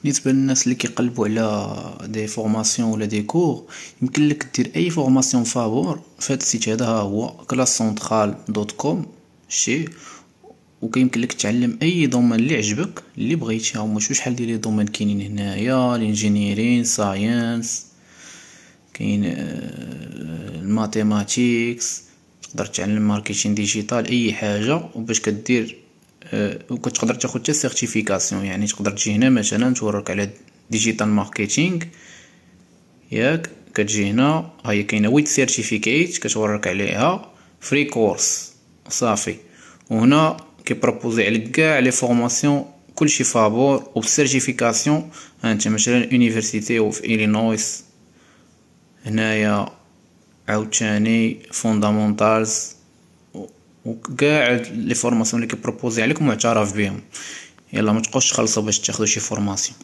بالنسبه للناس اللي كيقلبوا على دي فورماسيون ولا دي كور، يمكن لك دير اي فورماسيون فابور في هذا السيت هذا. ها هو classcentrale.com. شتيه؟ وكيمكن لك تعلم اي دومين اللي عجبك اللي بغيتي. هما شحال ديال لي دومين كاينين هنايا: الانجينيرين، ساينس، كاين الماتيماتيكس. تقدر تعلم ماركتينغ ديجيتال، اي حاجه. وباش كدير وكتقدر تاخد حتى سيرتيفيكاسيون. يعني تقدر تجي هنا مثلا تورك على ديجيتال ماركتينغ، ياك؟ كتجي هنا هاهي كاينه ويت سيرتيفيكيت كتورك عليها فري كورس صافي. وهنا كيبروبوزي عليك كاع لي فورماسيون كلشي فابور وبسيرتيفيكاسيون. انت مثلا يونيفرسيتي اوف إلينويس هنايا، عاوتاني فوندامونتالز، وكاع لي فورماسيون اللي كيبروبوزي عليك معترف بهم. يلا ما تبقاوش تخلصوا باش تاخذوا شي فورماسيون.